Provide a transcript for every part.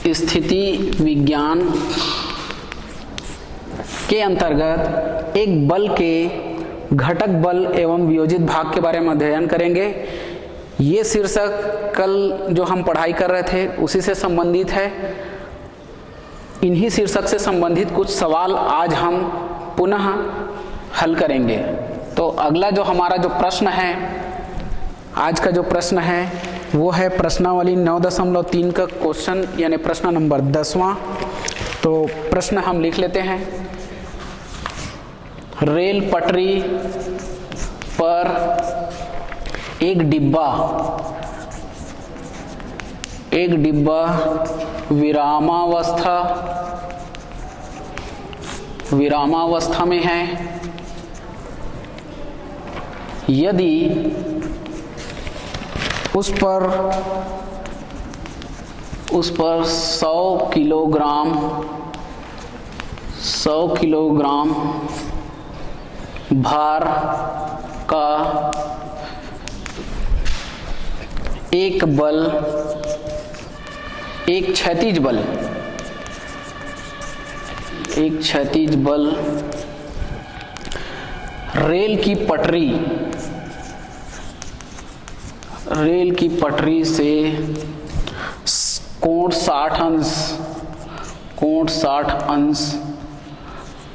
स्थिति विज्ञान के अंतर्गत एक बल के घटक बल एवं वियोजित भाग के बारे में अध्ययन करेंगे। ये शीर्षक कल जो हम पढ़ाई कर रहे थे उसी से संबंधित है। इन्हीं शीर्षक से संबंधित कुछ सवाल आज हम पुनः हल करेंगे। तो अगला जो हमारा जो प्रश्न है, आज का जो प्रश्न है वो है प्रश्नावली 9.3 का क्वेश्चन यानी प्रश्न नंबर 10वां। तो प्रश्न हम लिख लेते हैं। रेल पटरी पर एक डिब्बा विरामावस्था में है। यदि उस पर 100 किलोग्राम भार का एक क्षैतिज बल रेल की पटरी से कोण 60 अंश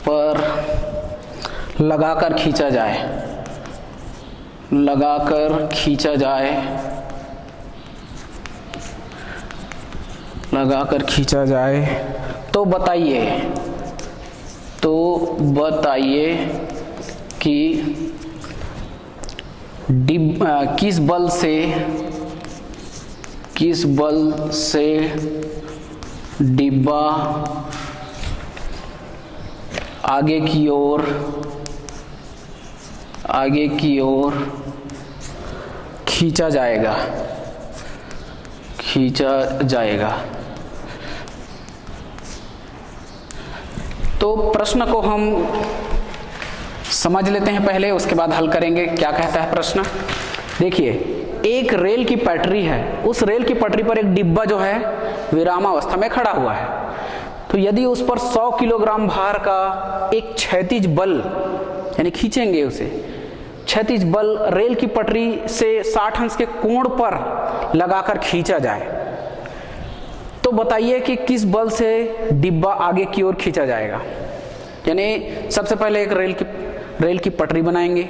पर लगाकर खींचा जाए तो बताइए कि किस बल से डिब्बा आगे की ओर खींचा जाएगा। तो प्रश्न को हम समझ लेते हैं पहले, उसके बाद हल करेंगे। क्या कहता है प्रश्न? देखिए, एक रेल की पटरी है, उस रेल की पटरी पर एक डिब्बा जो है विरामावस्था में खड़ा हुआ है। तो यदि उस पर 100 किलोग्राम भार का एक क्षैतिज बल यानी खींचेंगे उसे, क्षैतिज बल रेल की पटरी से 60 अंश के कोण पर लगाकर खींचा जाए तो बताइए कि किस बल से डिब्बा आगे की ओर खींचा जाएगा। यानी सबसे पहले एक रेल की पटरी बनाएंगे।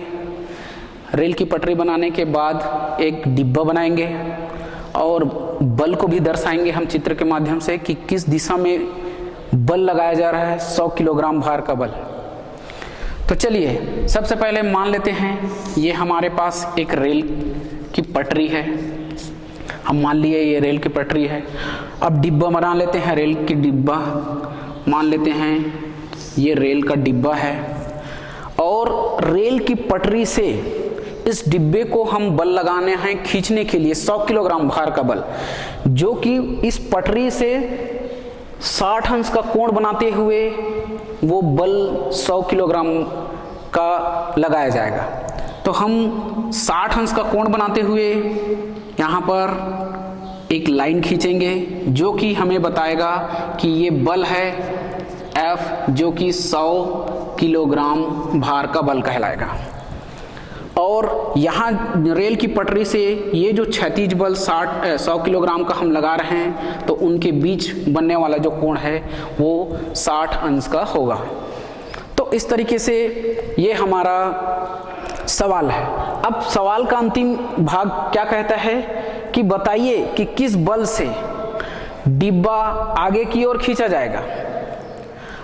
रेल की पटरी बनाने के बाद एक डिब्बा बनाएंगे और बल को भी दर्शाएंगे हम चित्र के माध्यम से कि किस दिशा में बल लगाया जा रहा है, 100 किलोग्राम भार का बल। तो चलिए सबसे पहले मान लेते हैं ये हमारे पास एक रेल की पटरी है। हम मान लिए ये रेल की पटरी है। अब डिब्बा बना लेते हैं, रेल की डिब्बा मान लेते हैं ये रेल का डिब्बा है और रेल की पटरी से इस डिब्बे को हम बल लगाने हैं खींचने के लिए 100 किलोग्राम भार का बल, जो कि इस पटरी से 60 अंश का कोण बनाते हुए वो बल 100 किलोग्राम का लगाया जाएगा। तो हम 60 अंश का कोण बनाते हुए यहाँ पर एक लाइन खींचेंगे जो कि हमें बताएगा कि ये बल है F, जो कि 100 किलोग्राम भार का बल कहलाएगा। और यहाँ रेल की पटरी से ये जो क्षैतिज बल 100 किलोग्राम का हम लगा रहे हैं तो उनके बीच बनने वाला जो कोण है वो 60 अंश का होगा। तो इस तरीके से ये हमारा सवाल है। अब सवाल का अंतिम भाग क्या कहता है कि बताइए कि किस बल से डिब्बा आगे की ओर खींचा जाएगा।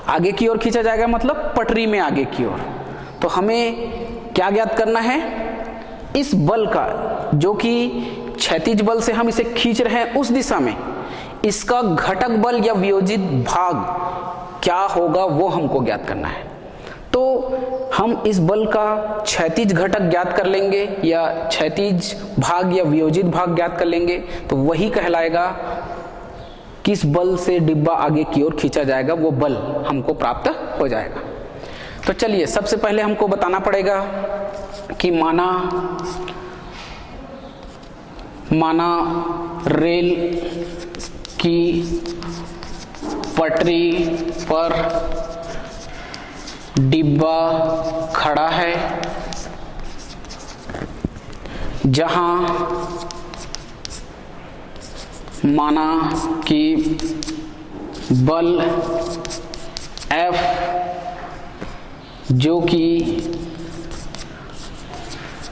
आगे की ओर खींचा जाएगा मतलब पटरी में आगे की ओर। तो हमें क्या ज्ञात करना है? इस बल का, जो कि क्षैतिज बल से हम इसे खींच रहे हैं उस दिशा में, इसका घटक बल या वियोजित भाग क्या होगा वो हमको ज्ञात करना है। तो हम इस बल का क्षैतिज घटक ज्ञात कर लेंगे या क्षैतिज भाग या वियोजित भाग ज्ञात कर लेंगे तो वही कहलाएगा किस बल से डिब्बा आगे की ओर खींचा जाएगा, वो बल हमको प्राप्त हो जाएगा। तो चलिए सबसे पहले हमको बताना पड़ेगा कि माना रेल की पटरी पर डिब्बा खड़ा है जहां माना कि बल F जो कि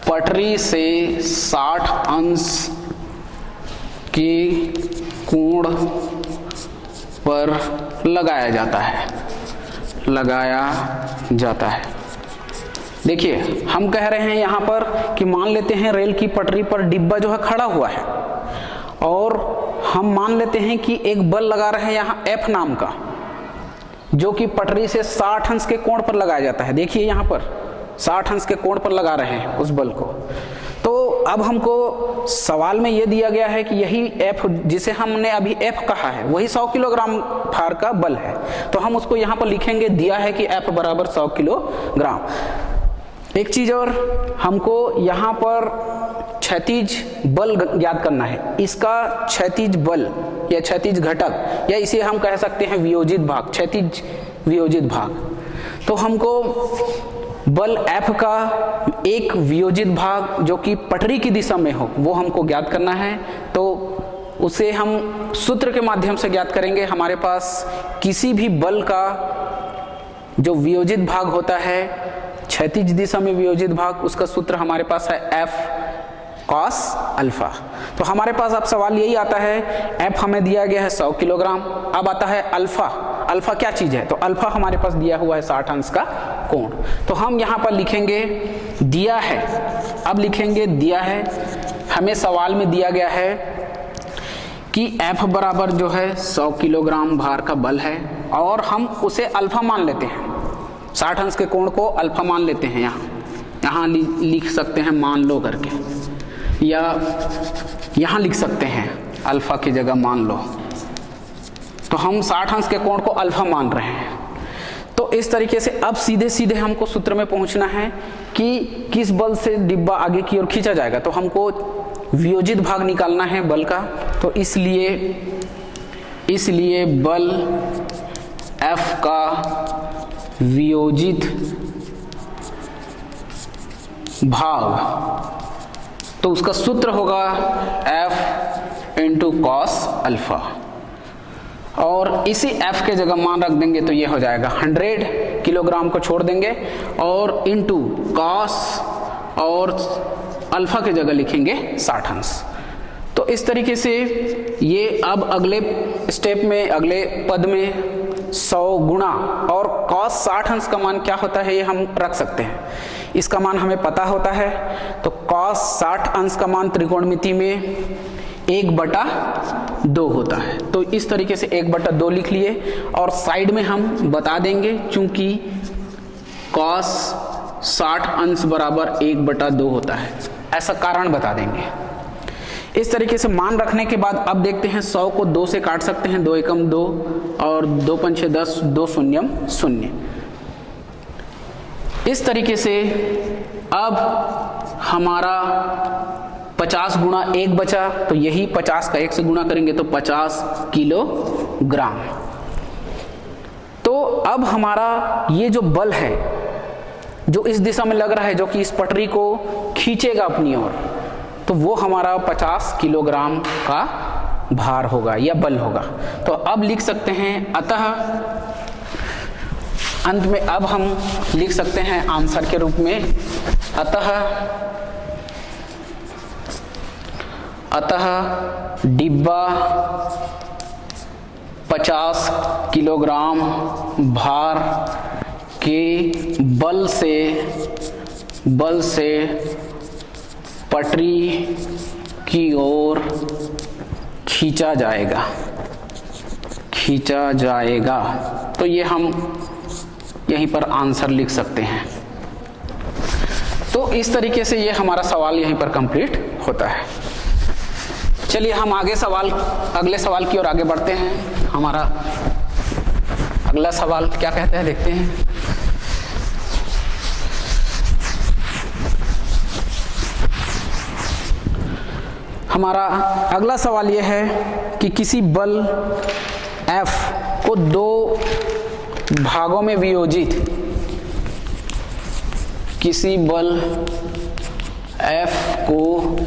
पटरी से 60 अंश के कोण पर लगाया जाता है। देखिए हम कह रहे हैं यहाँ पर कि मान लेते हैं रेल की पटरी पर डिब्बा जो है खड़ा हुआ है और हम मान लेते हैं कि एक बल लगा रहे हैं यहाँ F नाम का, जो कि पटरी से 60 अंश के कोण पर लगाया जाता है। देखिए यहाँ पर 60 अंश के कोण पर लगा रहे हैं उस बल को। तो अब हमको सवाल में यह दिया गया है कि यही F जिसे हमने अभी F कहा है वही 100 किलोग्राम भार का बल है। तो हम उसको यहाँ पर लिखेंगे, दिया है कि F बराबर 100 किलोग्राम। एक चीज और, हमको यहाँ पर क्षैतिज बल याद करना है। इसका क्षैतिज बल या क्षैतिज घटक, या इसे हम कह सकते हैं वियोजित भाग, क्षैतिज वियोजित भाग। तो हमको बल F का एक वियोजित भाग जो कि पटरी की दिशा में हो वो हमको ज्ञात करना है। तो उसे हम सूत्र के माध्यम से ज्ञात करेंगे। हमारे पास किसी भी बल का जो वियोजित भाग होता है, क्षैतिज दिशा में वियोजित भाग, उसका सूत्र हमारे पास है F cos अल्फा। तो हमारे पास अब सवाल यही आता है, F हमें दिया गया है 100 किलोग्राम। अब आता है अल्फा। अल्फा क्या चीज है? तो अल्फा हमारे पास दिया हुआ है 60 अंश का कोण। तो हम यहाँ पर लिखेंगे दिया है। अब लिखेंगे दिया है, हमें सवाल में दिया गया है कि F बराबर जो है 100 किलोग्राम भार का बल है और हम उसे अल्फा मान लेते हैं। 60 अंश के कोण को अल्फा मान लेते हैं। यहाँ लिख सकते हैं मान लो करके, या यहाँ लिख सकते हैं अल्फा की जगह मान लो। तो हम 60 अंश के कोण को अल्फा मान रहे हैं। तो इस तरीके से अब सीधे सीधे हमको सूत्र में पहुंचना है कि किस बल से डिब्बा आगे की ओर खींचा जाएगा। तो हमको वियोजित भाग निकालना है बल का। तो इसलिए बल F का वियोजित भाग, तो उसका सूत्र होगा F इंटू कॉस अल्फा। और इसी F के जगह मान रख देंगे तो ये हो जाएगा 100 किलोग्राम को छोड़ देंगे और इंटू कॉस और अल्फा के जगह लिखेंगे 60 अंश। तो इस तरीके से ये अब अगले स्टेप में, अगले पद में 100 गुणा और cos 60 अंश का मान क्या होता है ये हम रख सकते हैं। इसका मान हमें पता होता है। तो cos 60 अंश का मान त्रिकोणमिति में 1/2 होता है। तो इस तरीके से 1/2 लिख लिए और साइड में हम बता देंगे, चूंकि cos 60 अंश बराबर 1/2 होता है, ऐसा कारण बता देंगे। इस तरीके से मान रखने के बाद अब देखते हैं 100 को 2 से काट सकते हैं, 2 एकम 2 और 2 पंचे 10, 2 शून्यम 0। इस तरीके से अब हमारा 50 गुणा 1 बचा, तो यही 50 का 1 से गुणा करेंगे तो 50 किलोग्राम। तो अब हमारा ये जो बल है जो इस दिशा में लग रहा है, जो कि इस पटरी को खींचेगा अपनी ओर, तो वो हमारा 50 किलोग्राम का भार होगा या बल होगा। तो अब लिख सकते हैं, अतः अंत में अब हम लिख सकते हैं आंसर के रूप में, अतः डिब्बा 50 किलोग्राम भार के बल से पटरी की ओर खींचा जाएगा। तो ये हम यहीं पर आंसर लिख सकते हैं। तो इस तरीके से ये हमारा सवाल यहीं पर कंप्लीट होता है। चलिए हम अगले सवाल की ओर आगे बढ़ते हैं। हमारा अगला सवाल क्या कहते हैं देखते हैं। हमारा अगला सवाल यह है कि किसी बल F को दो भागों में वियोजित, किसी बल F को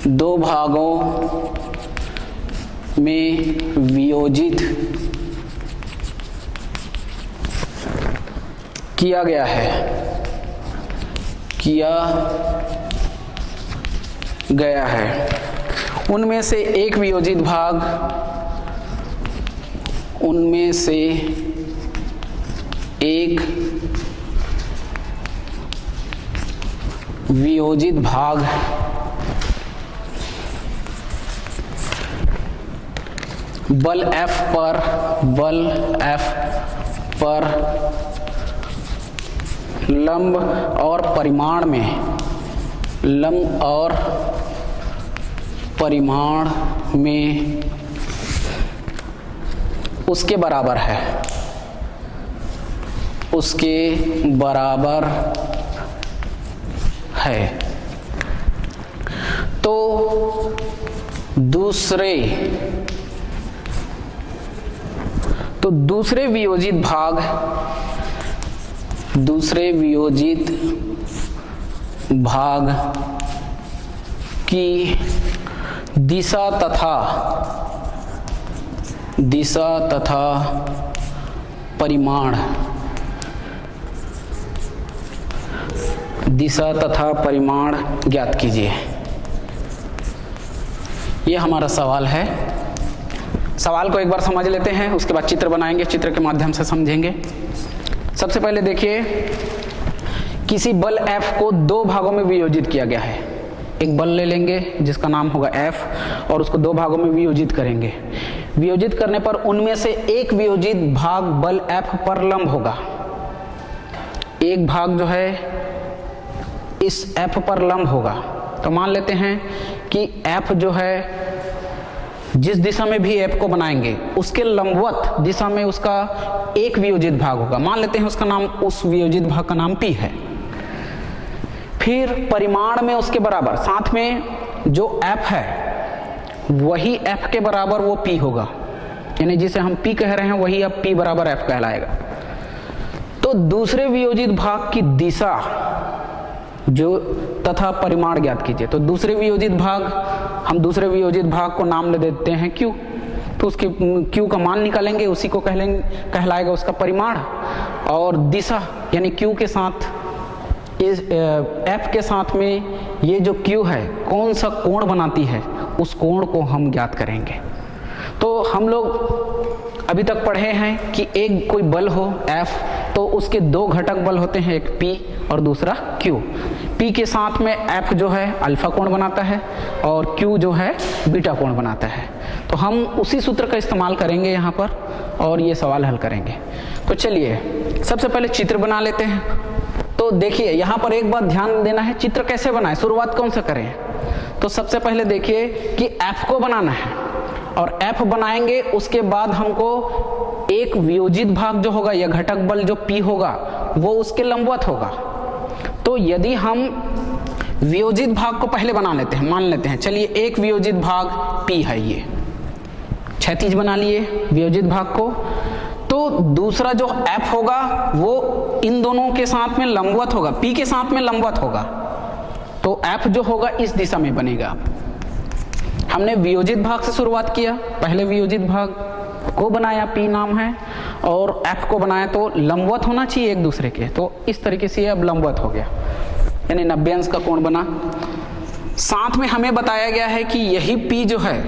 दो भागों में वियोजित किया गया है, उनमें से एक वियोजित भाग बल F पर लंब और परिमाण में उसके बराबर है, तो दूसरे वियोजित भाग की दिशा तथा परिमाण ज्ञात कीजिए। ये हमारा सवाल है। सवाल को एक बार समझ लेते हैं, उसके बाद चित्र बनाएंगे, चित्र के माध्यम से समझेंगे। सबसे पहले देखिए, किसी बल F को दो भागों में वियोजित किया गया है। एक बल ले लेंगे जिसका नाम होगा F और उसको दो भागों में वियोजित करेंगे। वियोजित करने पर उनमें से एक वियोजित भाग बल F पर लंब होगा। एक भाग जो है इस F पर लंब होगा। तो मान लेते हैं कि F जो है, जिस दिशा में भी F को बनाएंगे उसके लंबवत दिशा में उसका एक वियोजित भाग होगा। मान लेते हैं उसका नाम, उस वियोजित भाग का नाम P है। फिर परिमाण में उसके बराबर, साथ में जो F है वही F के बराबर वो P होगा, यानी जिसे हम P कह रहे हैं वही अब P बराबर F कहलाएगा। तो दूसरे वियोजित भाग की दिशा जो तथा परिमाण ज्ञात कीजिए। तो दूसरे वियोजित भाग, हम दूसरे वियोजित भाग को नाम ले देते हैं Q। तो उसके Q का मान निकालेंगे, उसी को कहलाएगा उसका परिमाण। और दिशा यानी Q के साथ, इस F के साथ में ये जो Q है कौन सा कोण बनाती है, उस कोण को हम ज्ञात करेंगे। तो हम लोग अभी तक पढ़े हैं कि एक कोई बल हो F, तो उसके दो घटक बल होते हैं, एक P और दूसरा Q। P के साथ में F जो है अल्फा कोण बनाता है और Q जो है बीटा कोण बनाता है। तो हम उसी सूत्र का इस्तेमाल करेंगे यहाँ पर और ये सवाल हल करेंगे। तो चलिए सबसे पहले चित्र बना लेते हैं। तो देखिए यहाँ पर एक बात ध्यान देना है, चित्र कैसे बनाएं, शुरुआत कौन से करें। तो सबसे पहले देखिए कि F को बनाना है और F बनाएंगे, उसके बाद हमको एक वियोजित भाग जो होगा या घटक बल जो P होगा वो उसके लंबवत होगा। तो यदि हम वियोजित भाग को पहले बना लेते हैं, मान लेते हैं, चलिए एक वियोजित भाग P है, ये क्षैतिज बना लिए वियोजित भाग को। तो दूसरा जो F होगा वो इन दोनों के साथ में लंबवत होगा, P के साथ में लंबवत होगा। तो F जो होगा इस दिशा में बनेगा। हमने वियोजित भाग से शुरुआत किया, पहले वियोजित भाग को बनाया, P नाम है, और F को बनाया, तो लंबवत होना चाहिए एक दूसरे के। तो इस तरीके से अब लंबवत हो गया, यानी 90 अंश का कोण बना। साथ में हमें बताया गया है कि यही P जो है,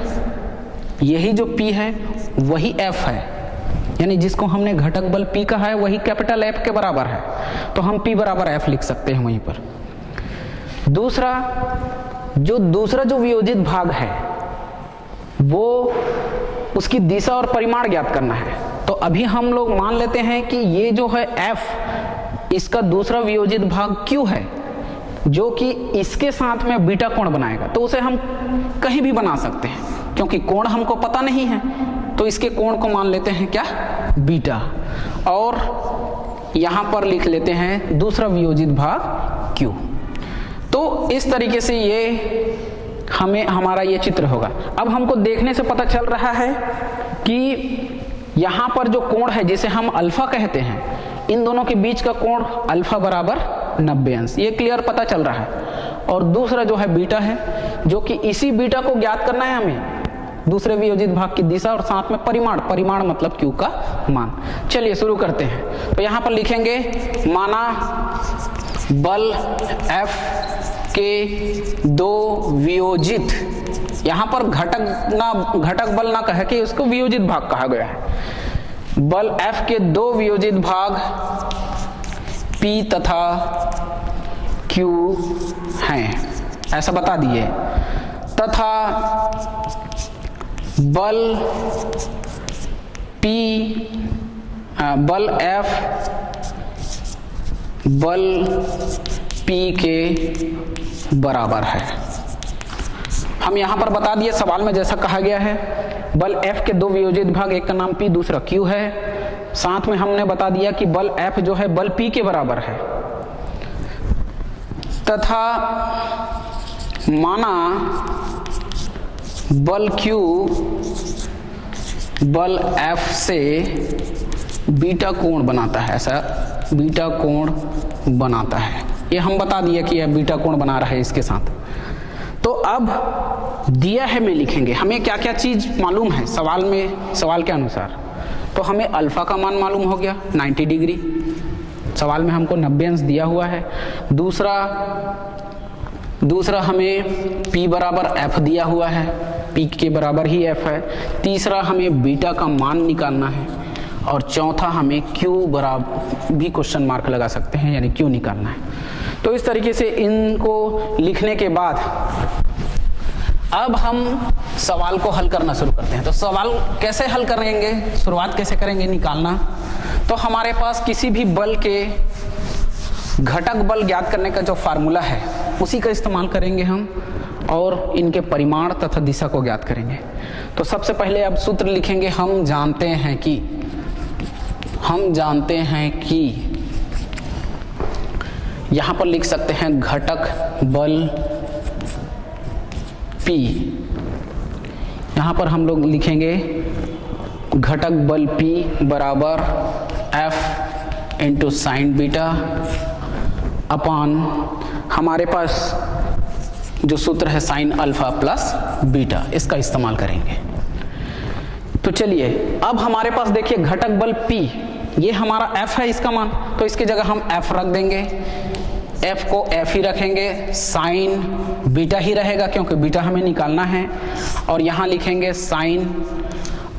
यही जो P है वही F है, यानी जिसको हमने घटक बल P कहा है वही कैपिटल F के बराबर है। तो हम P बराबर F लिख सकते हैं वहीं पर। दूसरा जो वियोजित भाग है वो उसकी दिशा और परिमाण ज्ञात करना है। तो अभी हम लोग मान लेते हैं कि ये जो है F, इसका दूसरा वियोजित भाग Q है जो कि इसके साथ में बीटा कोण बनाएगा। तो उसे हम कहीं भी बना सकते हैं, क्योंकि कोण हमको पता नहीं है, तो इसके कोण को मान लेते हैं क्या, बीटा। और यहाँ पर लिख लेते हैं दूसरा वियोजित भाग Q। तो इस तरीके से ये हमें हमारा ये चित्र होगा। अब हमको देखने से पता चल रहा है कि यहाँ पर जो कोण है जिसे हम अल्फा कहते हैं, इन दोनों के बीच का कोण अल्फा बराबर 90 अंश, ये क्लियर पता चल रहा है। और दूसरा जो है बीटा है, जो कि इसी बीटा को ज्ञात करना है हमें, दूसरे वियोजित भाग की दिशा और साथ में परिमाण, परिमाण मतलब Q का मान। चलिए शुरू करते हैं। तो यहाँ पर लिखेंगे माना बल F के दो वियोजित, यहाँ पर घटक बल ना कह के उसको वियोजित भाग कहा गया है। बल F के दो वियोजित भाग P तथा Q हैं, ऐसा बता दिए, तथा बल F बल P के बराबर है। हम यहाँ पर बता दिए सवाल में जैसा कहा गया है, बल F के दो वियोजित भाग, एक का नाम P दूसरा Q है। साथ में हमने बता दिया कि बल F जो है बल P के बराबर है, तथा माना बल Q बल F से बीटा कोण बनाता है, ऐसा बीटा कोण बनाता है। ये हम बता दिए कि यह बीटा कोण बना रहा है इसके साथ। तो अब दिया है में लिखेंगे, हमें क्या क्या चीज मालूम है सवाल में, सवाल के अनुसार। तो हमें अल्फा का मान मालूम हो गया 90 डिग्री, सवाल में हमको 90 अंश दिया हुआ है। दूसरा हमें P बराबर F दिया हुआ है, P के बराबर ही F है। तीसरा हमें बीटा का मान निकालना है, और चौथा हमें Q बराबर भी क्वेश्चन मार्क लगा सकते हैं, यानी Q निकालना है। तो इस तरीके से इनको लिखने के बाद अब हम सवाल को हल करना शुरू करते हैं। तो सवाल कैसे हल करेंगे, शुरुआत कैसे करेंगे निकालना। तो हमारे पास किसी भी बल के घटक बल ज्ञात करने का जो फार्मूला है उसी का इस्तेमाल करेंगे हम, और इनके परिमाण तथा दिशा को ज्ञात करेंगे। तो सबसे पहले अब सूत्र लिखेंगे, हम जानते हैं कि यहां पर लिख सकते हैं घटक बल P, यहां पर हम लोग लिखेंगे घटक बल P बराबर F into sine beta upon हमारे पास जो सूत्र है साइन अल्फा प्लस बीटा, इसका इस्तेमाल करेंगे। तो चलिए अब हमारे पास देखिए घटक बल P, ये हमारा F है इसका मान, तो इसकी जगह हम F रख देंगे। F को F ही रखेंगे, साइन बीटा ही रहेगा क्योंकि बीटा हमें निकालना है। और यहाँ लिखेंगे साइन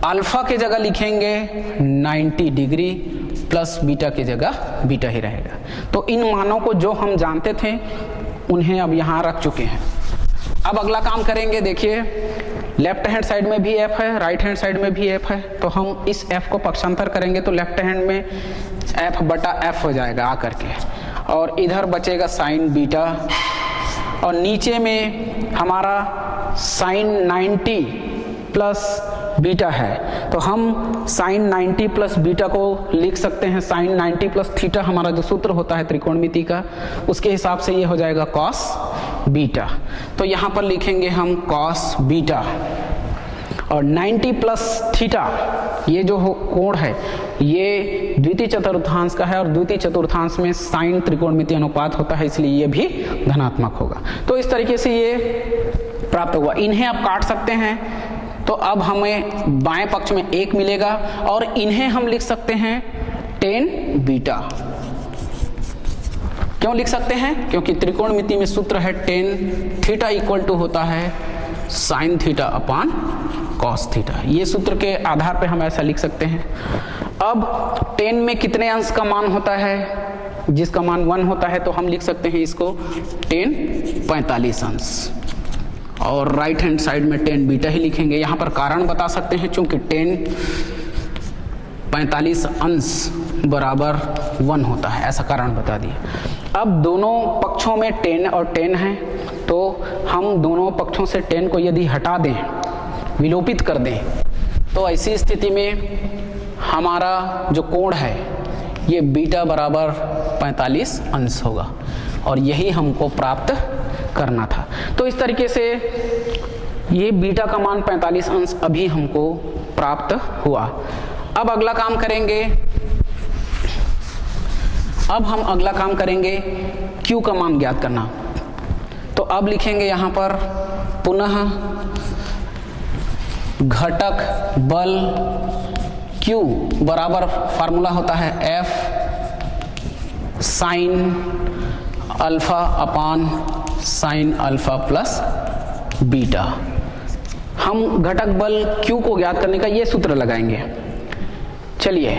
अल्फा के जगह लिखेंगे 90 डिग्री प्लस बीटा की जगह बीटा ही रहेगा। तो इन मानों को जो हम जानते थे उन्हें अब यहाँ रख चुके हैं। अब अगला काम करेंगे, देखिए लेफ्ट हैंड साइड में भी F है, राइट हैंड साइड में भी F है, तो हम इस F को पक्षांतर करेंगे तो लेफ्ट हैंड में F बटा F हो जाएगा आकर के, और इधर बचेगा साइन बीटा, और नीचे में हमारा साइन 90 प्लस बीटा है, तो हम साइन 90 प्लस बीटा को लिख सकते हैं साइन 90 प्लस थीटा, हमारा जो सूत्र होता है त्रिकोणमिति का, उसके हिसाब से ये हो जाएगा कॉस बीटा। तो यहाँ पर लिखेंगे हम कॉस बीटा, और 90 प्लस थीटा ये जो कोण है ये द्वितीय चतुर्थांश का है, और द्वितीय चतुर्थांश में साइन त्रिकोणमिति अनुपात होता है, इसलिए ये भी धनात्मक होगा। तो इस तरीके से ये प्राप्त हुआ। इन्हें आप काट सकते हैं, तो अब हमें बाएं पक्ष में 1 मिलेगा, और इन्हें हम लिख सकते हैं टेन बीटा। क्यों लिख सकते हैं? क्योंकि त्रिकोणमिति में सूत्र है टेन थीटा इक्वल टू होता है sine theta upon cos theta. ये सूत्र के आधार पे हम ऐसा लिख सकते हैं। अब टेन में कितने अंश का मान होता है? जिसका मान 1 होता है, तो हम लिख सकते हैं इसको टेन 45 अंश, और राइट हैंड साइड में टेन बीटा ही लिखेंगे। यहाँ पर कारण बता सकते हैं, चूंकि टेन 45 अंश बराबर 1 होता है, ऐसा कारण बता दिए। अब दोनों पक्षों में 10 और 10 है, तो हम दोनों पक्षों से 10 को यदि हटा दें, विलोपित कर दें, तो ऐसी स्थिति में हमारा जो कोण है ये बीटा बराबर 45 अंश होगा, और यही हमको प्राप्त करना था। तो इस तरीके से ये बीटा का मान 45 अंश अभी हमको प्राप्त हुआ। अब अगला काम करेंगे, अब हम अगला काम करेंगे Q का मान ज्ञात करना। तो अब लिखेंगे यहाँ पर पुनः घटक बल Q बराबर फार्मूला होता है F साइन अल्फा अपान साइन अल्फा प्लस बीटा। हम घटक बल Q को ज्ञात करने का ये सूत्र लगाएंगे। चलिए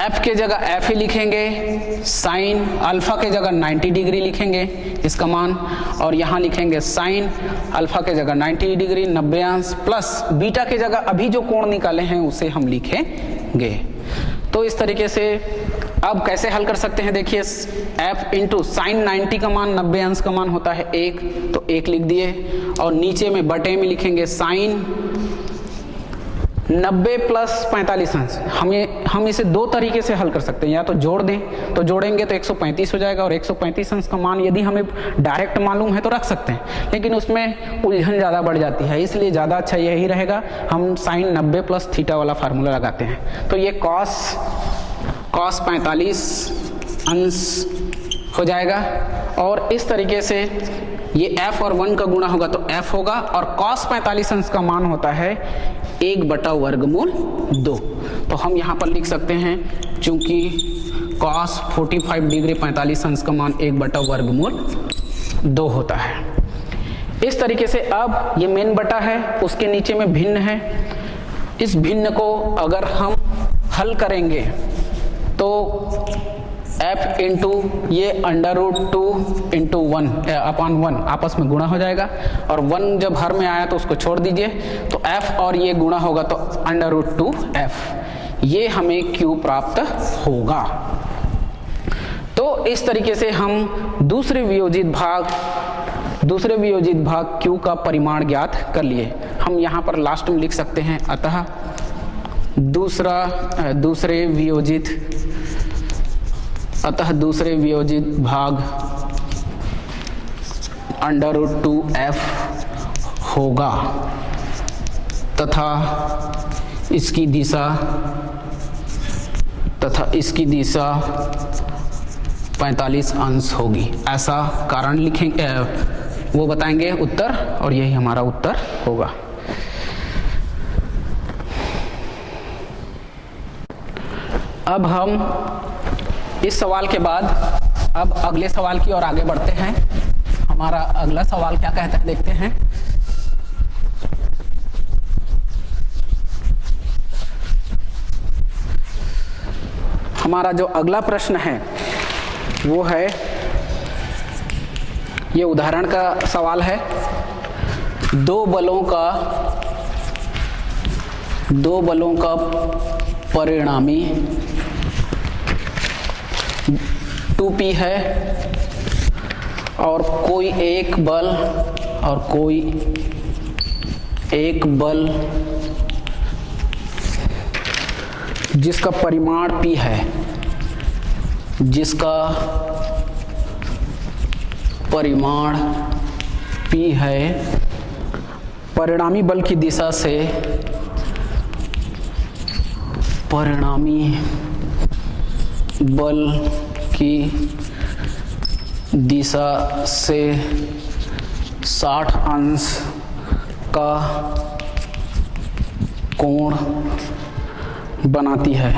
F के जगह F ही लिखेंगे, साइन अल्फा के जगह 90 डिग्री लिखेंगे इसका मान, और यहाँ लिखेंगे साइन अल्फा के जगह 90 डिग्री 90 अंश प्लस बीटा के जगह अभी जो कोण निकाले हैं उसे हम लिखेंगे। तो इस तरीके से अब कैसे हल कर सकते हैं, देखिए F इंटू साइन 90 का मान 90 अंश का मान होता है 1, तो 1 लिख दिए, और नीचे में बटे में लिखेंगे साइन 90 प्लस 45 अंश। हम इसे दो तरीके से हल कर सकते हैं, या तो जोड़ दें तो जोड़ेंगे तो 135 हो जाएगा, और 135 अंश का मान यदि हमें डायरेक्ट मालूम है तो रख सकते हैं, लेकिन उसमें उलझन ज़्यादा बढ़ जाती है, इसलिए ज़्यादा अच्छा यही रहेगा हम साइन 90 प्लस थीटा वाला फार्मूला लगाते हैं। तो ये कॉस 45 अंश हो जाएगा, और इस तरीके से ये f और 1 का गुणा होगा तो f होगा, और cos 45 अंश का मान होता है 1/वर्गमूल 2। तो हम यहाँ पर लिख सकते हैं, चूंकि cos 45 डिग्री 45 अंश का मान 1/वर्गमूल 2 होता है। इस तरीके से अब ये मेन बटा है, उसके नीचे में भिन्न है, इस भिन्न को अगर हम हल करेंगे तो f इंटू ये √2 इंटू 1 अपान 1 आपस में गुणा हो जाएगा, और 1 जब हर में आया तो उसको छोड़ दीजिए, तो f और ये गुणा होगा तो √2f, ये हमें q प्राप्त होगा। तो इस तरीके से हम दूसरे वियोजित भाग q का परिमाण ज्ञात कर लिए। हम यहाँ पर लास्ट में लिख सकते हैं, अतः दूसरे वियोजित भाग √2f होगा तथा इसकी दिशा 45 अंश होगी, ऐसा कारण लिखेंगे, वो बताएंगे उत्तर, और यही हमारा उत्तर होगा। अब हम इस सवाल के बाद अब अगले सवाल की ओर आगे बढ़ते हैं। हमारा अगला सवाल क्या कहता है देखते हैं। हमारा जो अगला प्रश्न है वो है, ये उदाहरण का सवाल है, दो बलों का परिणामी 2p है, और कोई एक बल जिसका परिमाण p है, परिणामी बल की दिशा से 60 अंश का कोण बनाती है।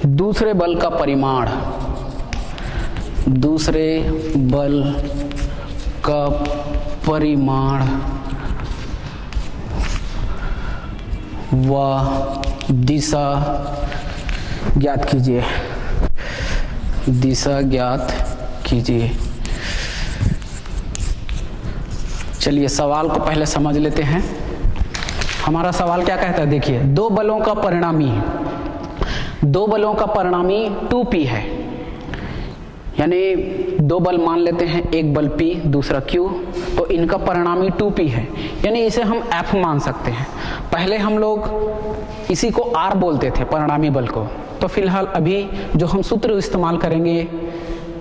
दूसरे बल का परिमाण व दिशा ज्ञात कीजिए। चलिए सवाल को पहले समझ लेते हैं। हमारा सवाल क्या कहता है, देखिए, दो बलों का परिणामी 2p है, यानी दो बल मान लेते हैं, एक बल p दूसरा q, तो इनका परिणामी 2p है, यानी इसे हम f मान सकते हैं। पहले हम लोग इसी को r बोलते थे परिणामी बल को, तो फिलहाल अभी जो हम सूत्र इस्तेमाल करेंगे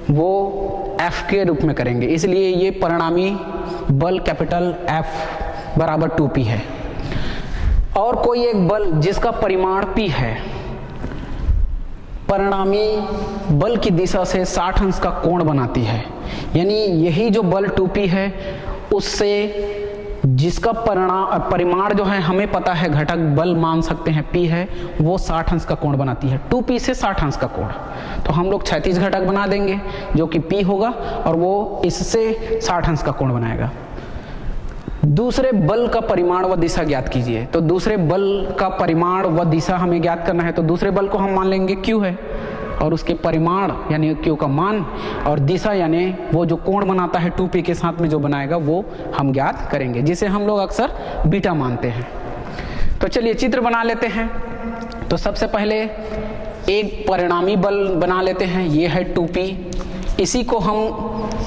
वो F के रूप में करेंगे, इसलिए ये परिणामी बल कैपिटल F बराबर 2P है। और कोई एक बल जिसका परिमाण P है, परिणामी बल की दिशा से 60 अंश का कोण बनाती है, यानी यही जो बल 2P है उससे जिसका परिमाण जो है हमें पता है, घटक बल मान सकते हैं P है, वो 60 अंश का कोण बनाती है। 2P से 60 अंश का कोण, तो हम लोग क्षैतिज घटक बना देंगे जो कि P होगा और वो इससे 60 अंश का कोण बनाएगा। दूसरे बल का परिमाण व दिशा ज्ञात कीजिए। तो दूसरे बल का परिमाण व दिशा हमें ज्ञात करना है, तो दूसरे बल को हम मान लेंगे Q है और उसके परिमाण यानी Q का मान और दिशा यानी वो जो कोण बनाता है 2P के साथ में जो बनाएगा वो हम ज्ञात करेंगे, जिसे हम लोग अक्सर बीटा मानते हैं। तो चलिए चित्र बना लेते हैं। तो सबसे पहले एक परिणामी बल बना लेते हैं, ये है 2P, इसी को हम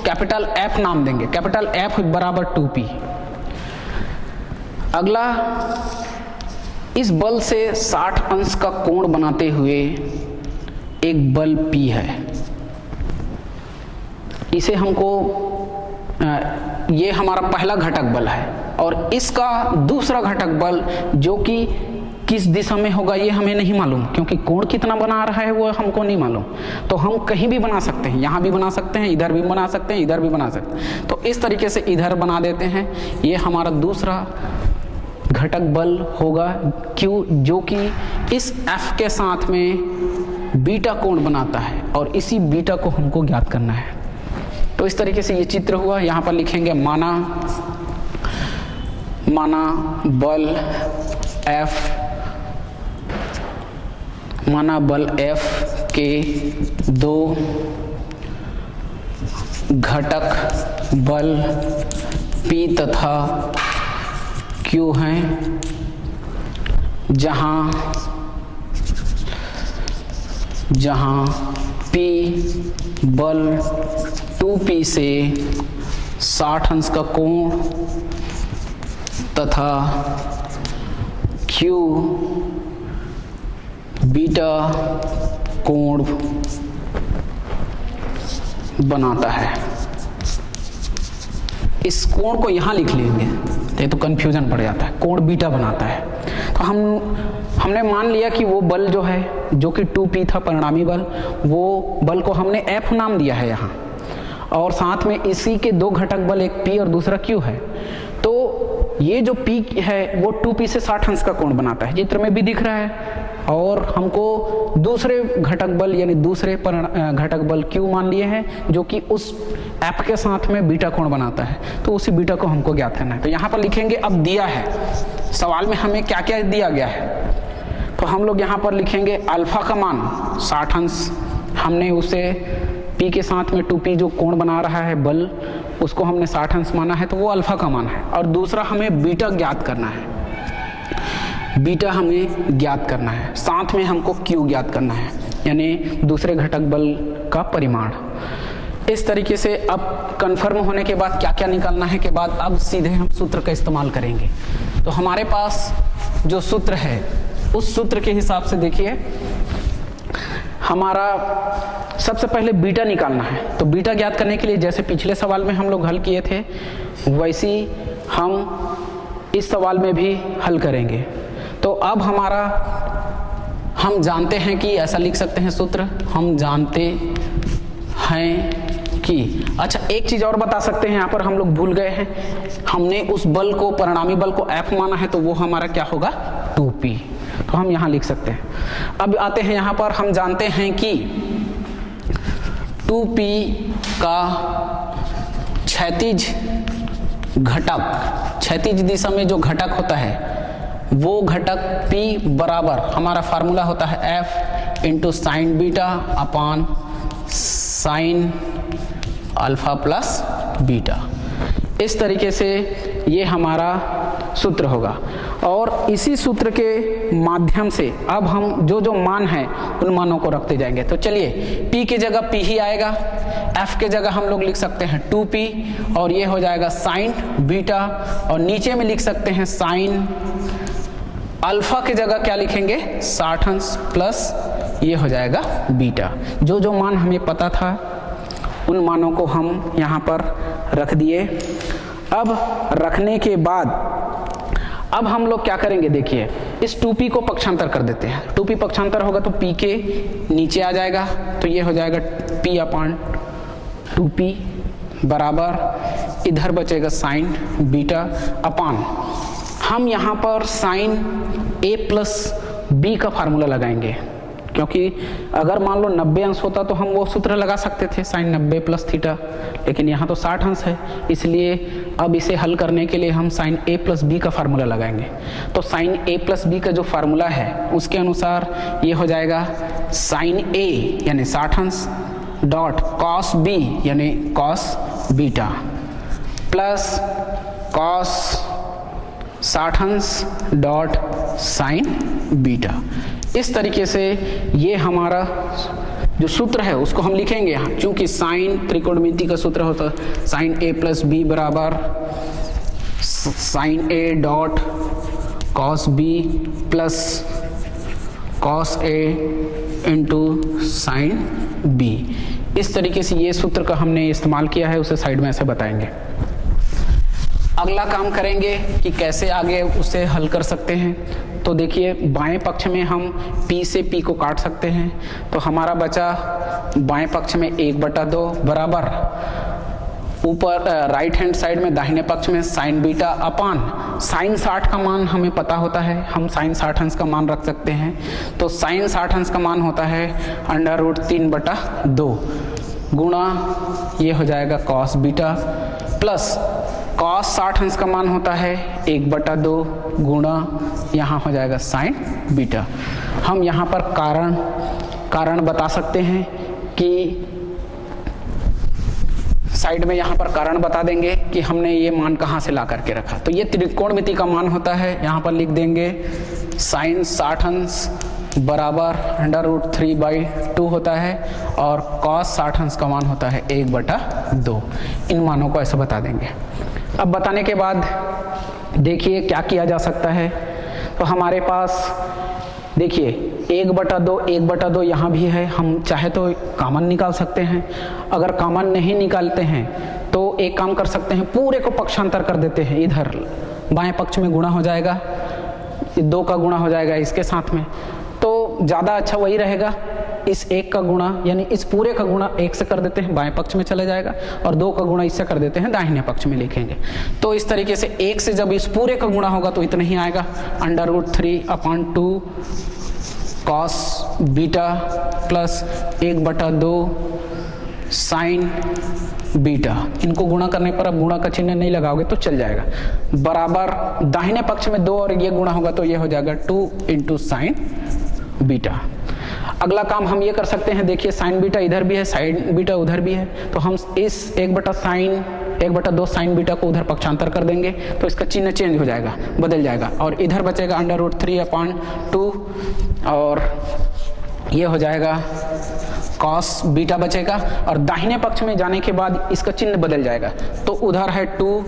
कैपिटल F नाम देंगे, कैपिटल F बराबर 2P। अगला, इस बल से 60 अंश का कोण बनाते हुए एक बल P है, इसे हमको ये हमारा पहला घटक बल है और इसका दूसरा घटक बल जो कि किस दिशा में होगा ये हमें नहीं मालूम, क्योंकि कोण कितना बना रहा है वो हमको नहीं मालूम। तो हम कहीं भी बना सकते हैं, यहाँ भी बना सकते हैं, इधर भी बना सकते हैं, इधर भी बना सकते हैं। तो इस तरीके से इधर बना देते हैं, ये हमारा दूसरा घटक बल होगा Q, जो कि इस F के साथ में बीटा कोण बनाता है और इसी बीटा को हमको ज्ञात करना है। तो इस तरीके से ये चित्र हुआ। यहाँ पर लिखेंगे माना बल F के दो घटक बल P तथा Q हैं, जहां P बल 2P से 60 अंश का कोण तथा Q बीटा कोण बनाता है। इस कोण को यहाँ लिख लेंगे, ये तो कंफ्यूजन पड़ जाता है, कोण बीटा बनाता है। तो हमने मान लिया कि वो बल जो है जो कि 2P था परिणामी बल, वो बल को हमने F नाम दिया है यहाँ, और साथ में इसी के दो घटक बल, एक P और दूसरा Q है। तो ये जो P है वो 2P से 60 अंश का कोण बनाता है, चित्र में भी दिख रहा है। और हमको दूसरे घटक बल यानी दूसरे घटक बल Q मान लिए हैं जो कि उस F के साथ में बीटा कोण बनाता है, तो उसी बीटा को हमको ज्ञात करना है। तो यहाँ पर लिखेंगे, अब दिया है सवाल में हमें क्या क्या दिया गया है, तो हम लोग यहाँ पर लिखेंगे अल्फा का मान 60 अंश, हमने उसे P के साथ में 2P जो कोण बना रहा है बल, उसको हमने 60 अंश माना है, तो वो अल्फा का मान है। और दूसरा हमें बीटा ज्ञात करना है, बीटा हमें ज्ञात करना है, साथ में हमको Q ज्ञात करना है, यानी दूसरे घटक बल का परिमाण। इस तरीके से अब कंफर्म होने के बाद क्या क्या निकालना है के बाद अब सीधे हम सूत्र का इस्तेमाल करेंगे। तो हमारे पास जो सूत्र है उस सूत्र के हिसाब से देखिए, हमारा सबसे पहले बीटा निकालना है। तो बीटा ज्ञात करने के लिए जैसे पिछले सवाल में हम लोग हल किए थे, वैसे हम इस सवाल में भी हल करेंगे। तो अब हम जानते हैं कि ऐसा लिख सकते हैं सूत्र, हम जानते हैं कि, अच्छा एक चीज और बता सकते हैं, यहाँ पर हम लोग भूल गए हैं, हमने उस बल को परिणामी बल को F माना है, तो वो हमारा क्या होगा 2P, तो हम यहाँ लिख सकते हैं। अब आते हैं यहाँ पर, हम जानते हैं कि 2P का क्षैतिज घटक, क्षैतिज दिशा में जो घटक होता है वो घटक P बराबर, हमारा फार्मूला होता है F इंटू साइन बीटा अपान साइन अल्फा प्लस बीटा। इस तरीके से ये हमारा सूत्र होगा। और इसी सूत्र के माध्यम से अब हम जो जो मान हैं उन मानों को रखते जाएंगे। तो चलिए P की जगह P ही आएगा, F के जगह हम लोग लिख सकते हैं 2P, और ये हो जाएगा साइन बीटा, और नीचे में लिख सकते हैं साइन अल्फा के जगह क्या लिखेंगे 60 अंश प्लस ये हो जाएगा बीटा। जो जो मान हमें पता था उन मानों को हम यहाँ पर रख दिए। अब रखने के बाद अब हम लोग क्या करेंगे, देखिए इस 2p को पक्षांतर कर देते हैं। 2p पक्षांतर होगा तो p के नीचे आ जाएगा, तो ये हो जाएगा p अपान 2p बराबर इधर बचेगा साइन बीटा अपान, हम यहाँ पर साइन a प्लस b का फार्मूला लगाएंगे, क्योंकि अगर मान लो 90 अंश होता तो हम वो सूत्र लगा सकते थे साइन 90 प्लस थीटा, लेकिन यहाँ तो 60 अंश है, इसलिए अब इसे हल करने के लिए हम साइन a प्लस बी का फार्मूला लगाएंगे। तो साइन a प्लस बी का जो फार्मूला है उसके अनुसार ये हो जाएगा साइन a यानी 60 अंश डॉट कॉस b यानी कॉस बीटा प्लस कॉस 60 अंश डॉट साइन बीटा। इस तरीके से ये हमारा जो सूत्र है उसको हम लिखेंगे यहाँ, क्योंकि साइन त्रिकोणमिति का सूत्र होता है साइन a प्लस बी बराबर sine a dot cos b plus cos a into sine b। इस तरीके से ये सूत्र का हमने इस्तेमाल किया है, उसे साइड में ऐसे बताएंगे। अगला काम करेंगे कि कैसे आगे उसे हल कर सकते हैं। तो देखिए बाएं पक्ष में हम p से p को काट सकते हैं, तो हमारा बचा बाएं पक्ष में 1/2 बराबर ऊपर राइट हैंड साइड में दाहिने पक्ष में साइन बीटा अपान साइन 60 का मान हमें पता होता है, हम साइन 60 अंश का मान रख सकते हैं। तो साइन 60 अंश का मान होता है √3/2 गुणा ये हो जाएगा कॉस बीटा प्लस कॉस 60 अंश का मान होता है 1/2 गुणा यहाँ हो जाएगा साइन बीटा। हम यहाँ पर कारण बता सकते हैं कि साइड में यहाँ पर कारण बता देंगे कि हमने ये मान कहाँ से ला करके रखा। तो ये त्रिकोणमिति का मान होता है, यहाँ पर लिख देंगे साइन 60 अंश बराबर √3/2 होता है और कॉस 60 अंश का मान होता है 1/2। इन मानों को ऐसे बता देंगे। अब बताने के बाद देखिए क्या किया जा सकता है। तो हमारे पास देखिए 1/2 यहाँ भी है, हम चाहे तो कॉमन निकाल सकते हैं। अगर कॉमन नहीं निकालते हैं तो एक काम कर सकते हैं, पूरे को पक्षांतर कर देते हैं, इधर बाएं पक्ष में गुणा हो जाएगा, 2 का गुणा हो जाएगा इसके साथ में, तो ज़्यादा अच्छा वही रहेगा। इस 1 का गुणा यानी इस पूरे का गुणा 1 से कर देते हैं, बाएं पक्ष में चला जाएगा, और 2 का गुणा इससे कर देते हैं, दाहिने पक्ष में लिखेंगे। तो इस तरीके से 1 से जब इस पूरे का गुणा होगा तो इतना ही आएगा √3/2 cos beta plus 1/2 sign beta. इनको गुणा करने पर अब गुणा का चिन्ह नहीं लगाओगे तो चल जाएगा, बराबर दाहिने पक्ष में 2 और ये गुणा होगा तो ये हो जाएगा 2 × साइन बीटा। अगला काम हम ये कर सकते हैं, देखिए साइन बीटा इधर भी है, साइन बीटा उधर भी है, तो हम इस 1/2 साइन बीटा को उधर पक्षांतर कर देंगे तो इसका चिन्ह चेंज हो जाएगा, बदल जाएगा, और इधर बचेगा √3/2 और ये हो जाएगा कॉस बीटा बचेगा, और दाहिने पक्ष में जाने के बाद इसका चिन्ह बदल जाएगा, तो उधर है 2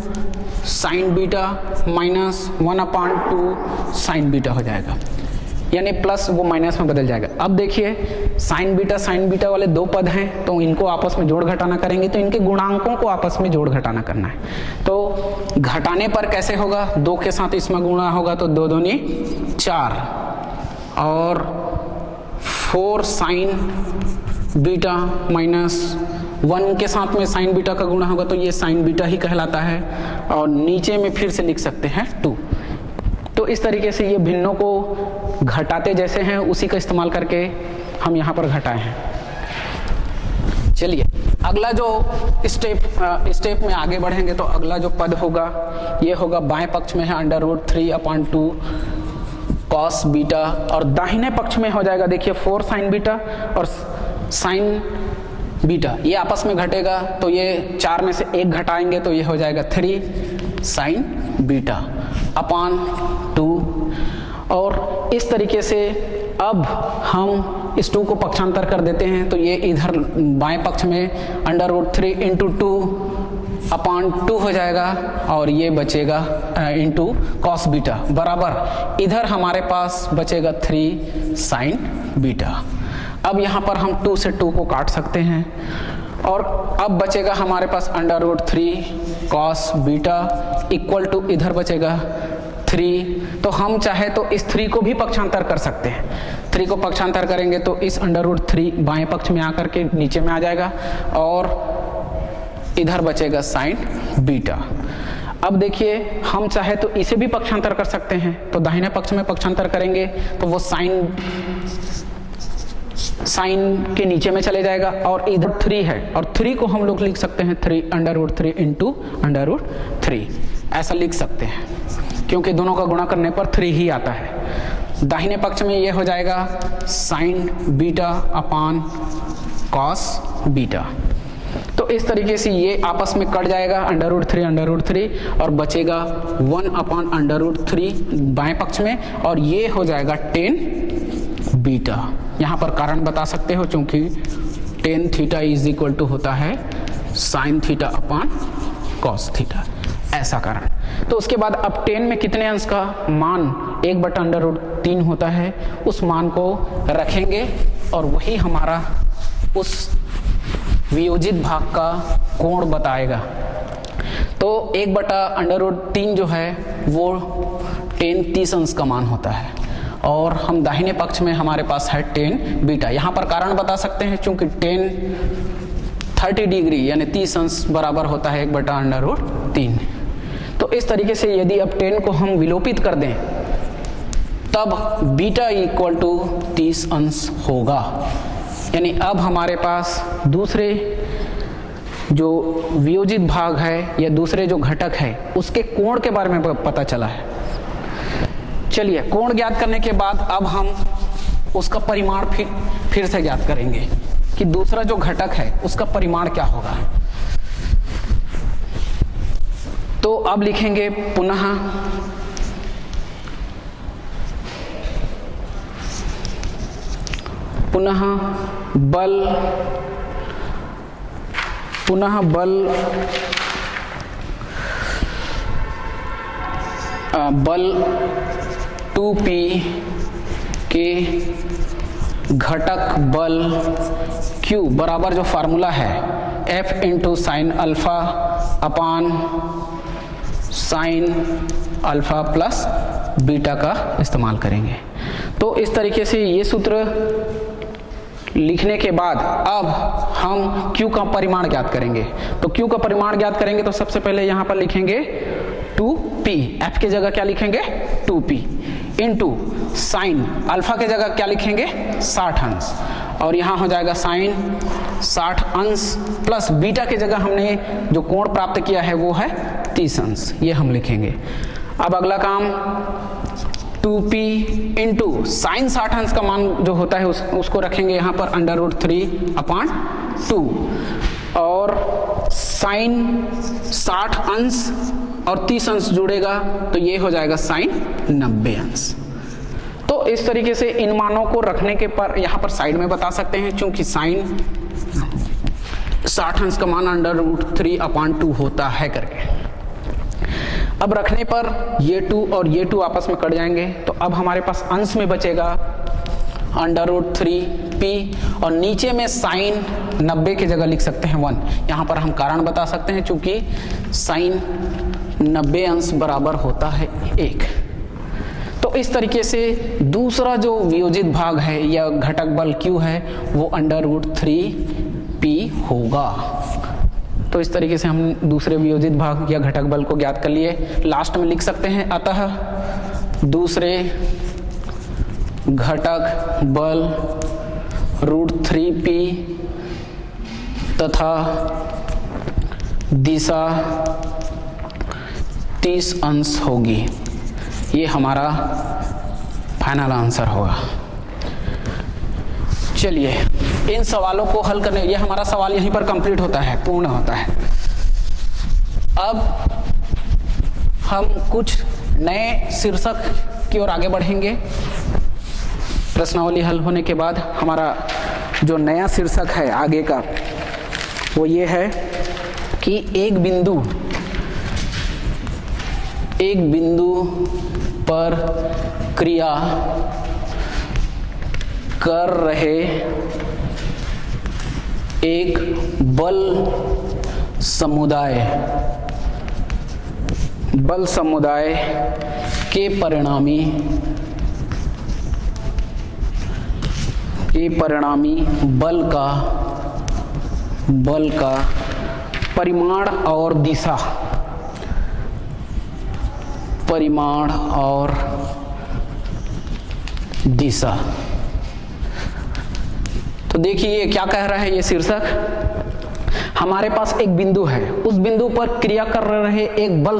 sign beta minus 1/2 sign beta हो जाएगा, यानी प्लस वो माइनस में बदल जाएगा। अब देखिए साइन बीटा वाले 2 पद हैं, तो इनको आपस में जोड़ घटाना करेंगे, तो इनके गुणांकों को आपस में जोड़ घटाना करना है। तो घटाने पर कैसे होगा, 2 के साथ इसमें गुणा होगा तो 2 दूनी 4 और 4 साइन बीटा माइनस 1 के साथ में साइन बीटा का गुणा होगा तो ये साइन बीटा ही कहलाता है, और नीचे में फिर से लिख सकते हैं 2। तो इस तरीके से ये भिन्नों को घटाते जैसे हैं उसी का इस्तेमाल करके हम यहाँ पर घटाए हैं। चलिए अगला जो स्टेप में आगे बढ़ेंगे तो अगला जो पद होगा ये होगा बाएं पक्ष में है √3/2 कॉस बीटा, और दाहिने पक्ष में हो जाएगा देखिए 4 साइन बीटा और साइन बीटा, ये आपस में घटेगा तो ये 4 में से 1 घटाएंगे तो ये हो जाएगा 3 साइन बीटा अपान 2। और इस तरीके से अब हम इस 2 को पक्षांतर कर देते हैं तो ये इधर बाएं पक्ष में √3 × 2/2 हो जाएगा, और ये बचेगा इंटू कॉस बीटा बराबर इधर हमारे पास बचेगा 3 साइन बीटा। अब यहाँ पर हम 2 से 2 को काट सकते हैं और अब बचेगा हमारे पास √3 cos बीटा इक्वल टू इधर बचेगा 3। तो हम चाहे तो इस 3 को भी पक्षांतर कर सकते हैं। 3 को पक्षांतर करेंगे तो इस √3 बाएं पक्ष में आकर के नीचे में आ जाएगा और इधर बचेगा sin बीटा। अब देखिए हम चाहे तो इसे भी पक्षांतर कर सकते हैं, तो दाहिने पक्ष में पक्षांतर करेंगे तो वो साइन के नीचे में चले जाएगा और इधर 3 है और 3 को हम लोग लिख सकते हैं √3 इंटू √3 ऐसा लिख सकते हैं, क्योंकि दोनों का गुणा करने पर 3 ही आता है। दाहिने पक्ष में ये हो जाएगा sin बीटा अपान cos बीटा। तो इस तरीके से ये आपस में कट जाएगा √3 और बचेगा 1 अपान √3 बाएं पक्ष में और ये हो जाएगा tan बीटा। यहाँ पर कारण बता सकते हो, क्योंकि tan theta is equal to होता है sin theta upon cos theta, ऐसा कारण। तो उसके बाद अब tan में कितने अंश का मान 1/√3 होता है, उस मान को रखेंगे और वही हमारा उस वियोजित भाग का कोण बताएगा। तो 1/√3 जो है वो tan 30 अंश का मान होता है और हम दाहिने पक्ष में हमारे पास है tan बीटा। यहाँ पर कारण बता सकते हैं, चूंकि tan 30 डिग्री यानी 30 अंश बराबर होता है 1/√3। तो इस तरीके से यदि अब tan को हम विलोपित कर दें तब बीटा इक्वल टू 30 अंश होगा। यानी अब हमारे पास दूसरे जो वियोजित भाग है या दूसरे जो घटक है उसके कोण के बारे में पता चला है। चलिए, कोण ज्ञात करने के बाद अब हम उसका परिमाण फिर से ज्ञात करेंगे कि दूसरा जो घटक है उसका परिमाण क्या होगा। तो अब लिखेंगे पुनः बल 2p के घटक बल q बराबर जो फार्मूला है F इंटू साइन अल्फा अपान साइन अल्फा प्लस बीटा का इस्तेमाल करेंगे। तो इस तरीके से ये सूत्र लिखने के बाद अब हम Q का परिमाण ज्ञात करेंगे। तो Q का परिमाण ज्ञात करेंगे तो सबसे पहले यहाँ पर लिखेंगे 2p, F की जगह क्या लिखेंगे 2p इंटू साइन अल्फा के जगह क्या लिखेंगे 60 अंश और यहाँ हो जाएगा साइन 60 अंश प्लस बीटा की जगह हमने जो कोण प्राप्त किया है वो है 30 अंश, ये हम लिखेंगे। अब अगला काम 2p इंटू साइन 60 अंश का मान जो होता है उसको रखेंगे यहाँ पर √3 अपान 2 और साइन 60 अंश और 30 अंश जुड़ेगा तो ये हो जाएगा साइन 90 अंश। तो इस तरीके से इन मानों को रखने के पर यहाँ पर साइड में बता सकते हैं, क्योंकि साइन 60 अंश का मान √3 अपान 2 होता है करके। अब रखने पर ये 2 और ये 2 आपस में कट जाएंगे तो अब हमारे पास अंश में बचेगा √3p और नीचे में साइन 90 की जगह लिख सकते हैं 1। यहाँ पर हम कारण बता सकते हैं, चूंकि साइन 90 अंश बराबर होता है 1। तो इस तरीके से दूसरा जो वियोजित भाग है या घटक बल Q है वो √3p होगा। तो इस तरीके से हम दूसरे वियोजित भाग या घटक बल को ज्ञात कर लिए। लास्ट में लिख सकते हैं अतः दूसरे घटक बल √3p तथा दिशा 30 अंश होगी। ये हमारा फाइनल आंसर होगा। चलिए, इन सवालों को हल करने, ये हमारा सवाल यहीं पर कंप्लीट होता है, पूर्ण होता है। अब हम कुछ नए शीर्षक की ओर आगे बढ़ेंगे। प्रश्नावली हल होने के बाद हमारा जो नया शीर्षक है आगे का वो ये है कि एक बिंदु पर क्रिया कर रहे एक बल समुदाय के परिणामी बल का परिमाण और दिशा। तो देखिए क्या कह रहा है ये शीर्षक। हमारे पास एक बिंदु है, उस बिंदु पर क्रिया कर रहे एक बल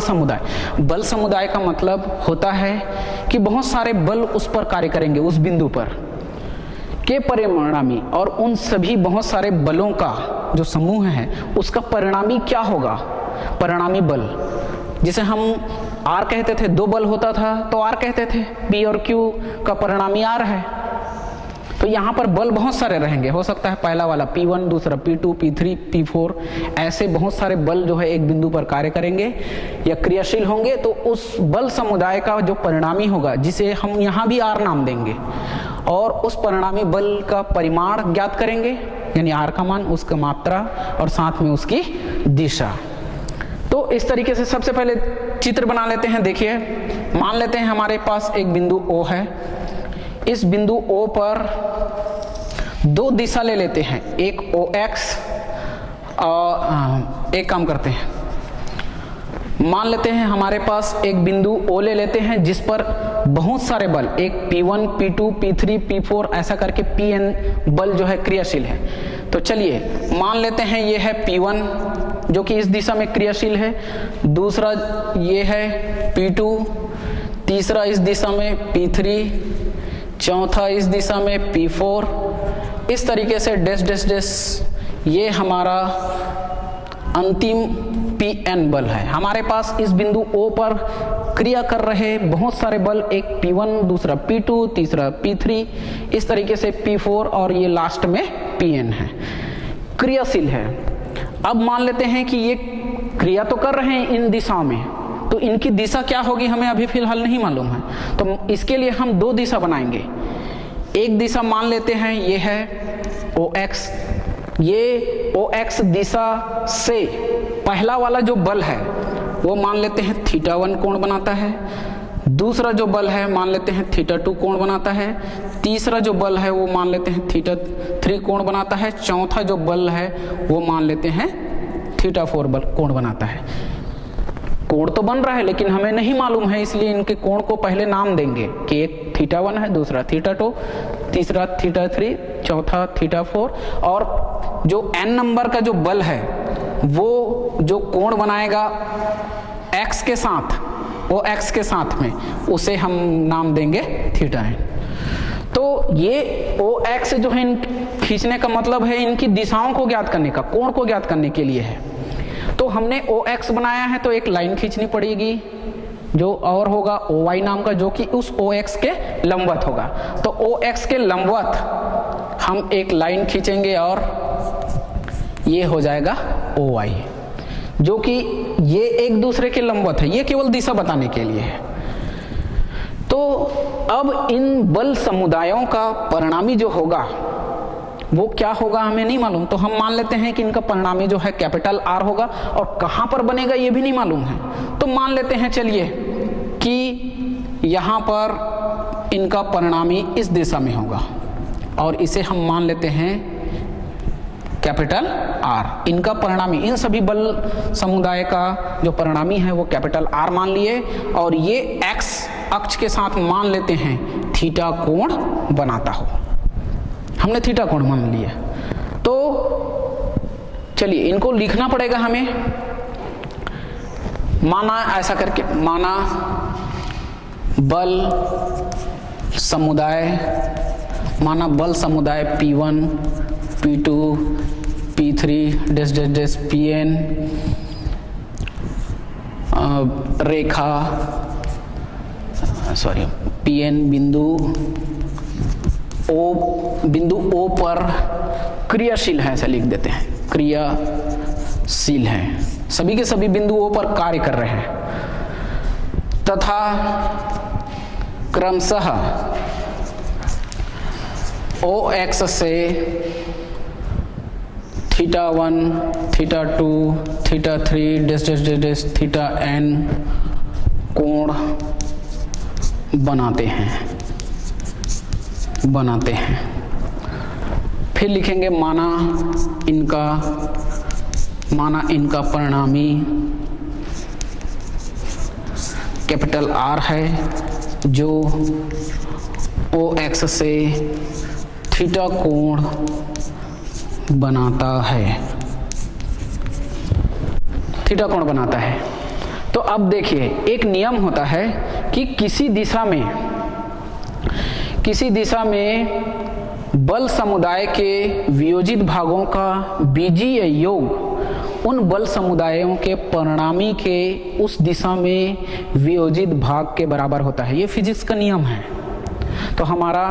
समुदाय का मतलब होता है कि बहुत सारे बल उस पर कार्य करेंगे, उस बिंदु पर के परिणामी, और उन सभी बहुत सारे बलों का जो समूह है उसका परिणामी क्या होगा, परिणामी बल। जिसे हम आर कहते थे, दो बल होता था तो आर कहते थे, पी और क्यू का परिणामी आर है। तो यहाँ पर बल बहुत सारे रहेंगे, हो सकता है पहला वाला P1, दूसरा P2, P3, P4, ऐसे बहुत सारे बल जो है एक बिंदु पर कार्य करेंगे या क्रियाशील होंगे। तो उस बल समुदाय का जो परिणामी होगा, जिसे हम यहाँ भी R नाम देंगे, और उस परिणामी बल का परिमाण ज्ञात करेंगे, यानी R का मान, उसका मात्रा और साथ में उसकी दिशा। तो इस तरीके से सबसे पहले चित्र बना लेते हैं। देखिए, मान लेते हैं हमारे पास एक बिंदु O है। इस बिंदु O पर दो दिशा ले लेते हैं, एक OX और एक काम करते हैं, मान लेते हैं हमारे पास एक बिंदु O ले लेते हैं जिस पर बहुत सारे बल, एक P1, P2, P3, P4 ऐसा करके Pn बल जो है क्रियाशील है। तो चलिए मान लेते हैं ये है P1 जो कि इस दिशा में क्रियाशील है, दूसरा ये है P2, तीसरा इस दिशा में P3, चौथा इस दिशा में P4। इस तरीके से डैश डैश डैश ये हमारा अंतिम Pn बल है। हमारे पास इस बिंदु O पर क्रिया कर रहे बहुत सारे बल, एक P1, दूसरा P2, तीसरा P3, इस तरीके से P4 और ये लास्ट में Pn है, क्रियाशील है। अब मान लेते हैं कि ये क्रिया तो कर रहे हैं इन दिशाओं में, तो इनकी दिशा क्या होगी हमें अभी फिलहाल नहीं मालूम है। तो इसके लिए हम दो दिशा बनाएंगे। एक दिशा मान लेते हैं ये है OX, ये OX दिशा से पहला वाला जो बल है वो मान लेते हैं θ1 कोण बनाता है, दूसरा जो बल है मान लेते हैं θ2 कोण बनाता है, तीसरा जो बल है वो मान लेते हैं θ3 कोण बनाता है, चौथा जो बल है वो मान लेते हैं θ4 बल कोण बनाता है। कोण तो बन रहा है लेकिन हमें नहीं मालूम है, इसलिए इनके कोण को पहले नाम देंगे कि एक θ1 है, दूसरा θ2, तीसरा θ3, चौथा θ4। और जो n नंबर का जो बल है वो जो कोण बनाएगा x के साथ, वो x के साथ में, उसे हम नाम देंगे θn। तो ये OX जो है इन खींचने का मतलब है इनकी दिशाओं को ज्ञात करने का, कोण को ज्ञात करने के लिए है। तो हमने OX बनाया है तो एक लाइन खींचनी पड़ेगी जो और होगा OY नाम का, जो कि उस OX के लंबवत होगा। तो OX के लंबवत हम एक लाइन खींचेंगे और ये हो जाएगा OY, जो कि ये एक दूसरे के लंबवत है, ये केवल दिशा बताने के लिए है। तो अब इन बल समुदायों का परिणामी जो होगा वो क्या होगा हमें नहीं मालूम। तो हम मान लेते हैं कि इनका परिणामी जो है कैपिटल R होगा, और कहाँ पर बनेगा ये भी नहीं मालूम है। तो मान लेते हैं चलिए कि यहाँ पर इनका परिणामी इस दिशा में होगा, और इसे हम मान लेते हैं कैपिटल R। इनका परिणामी, इन सभी बल समुदाय का जो परिणामी है वो कैपिटल R मान लिए, और ये X अक्ष के साथ मान लेते हैं थीटा कोण बनाता हो। हमने थीटा कोण मान लिया। तो चलिए इनको लिखना पड़ेगा हमें। माना ऐसा करके, माना बल समुदाय P1, P2, P3 dash dash dash Pn रेखा Pn बिंदु O पर क्रियाशील है, ऐसा लिख देते हैं, क्रियाशील है, सभी के सभी बिंदु O पर कार्य कर रहे हैं, तथा क्रमशः OX से theta 1 theta 2 theta 3 dash dash dash dash theta n कोण बनाते हैं। फिर लिखेंगे माना इनका परिणामी कैपिटल R है जो OX से थीटा कोण बनाता है। तो अब देखिए, एक नियम होता है कि किसी दिशा में बल समुदाय के वियोजित भागों का बीजीय योग उन बल समुदायों के परिणामी के उस दिशा में वियोजित भाग के बराबर होता है। ये फिजिक्स का नियम है। तो हमारा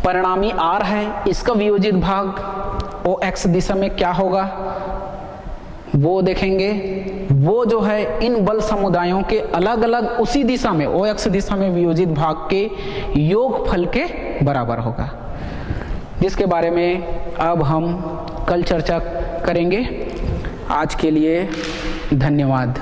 परिणामी R है, इसका वियोजित भाग OX दिशा में क्या होगा वो देखेंगे। वो जो है इन बल समुदायों के अलग अलग उसी दिशा में OX दिशा में वियोजित भाग के योगफल के बराबर होगा, जिसके बारे में अब हम कल चर्चा करेंगे। आज के लिए धन्यवाद।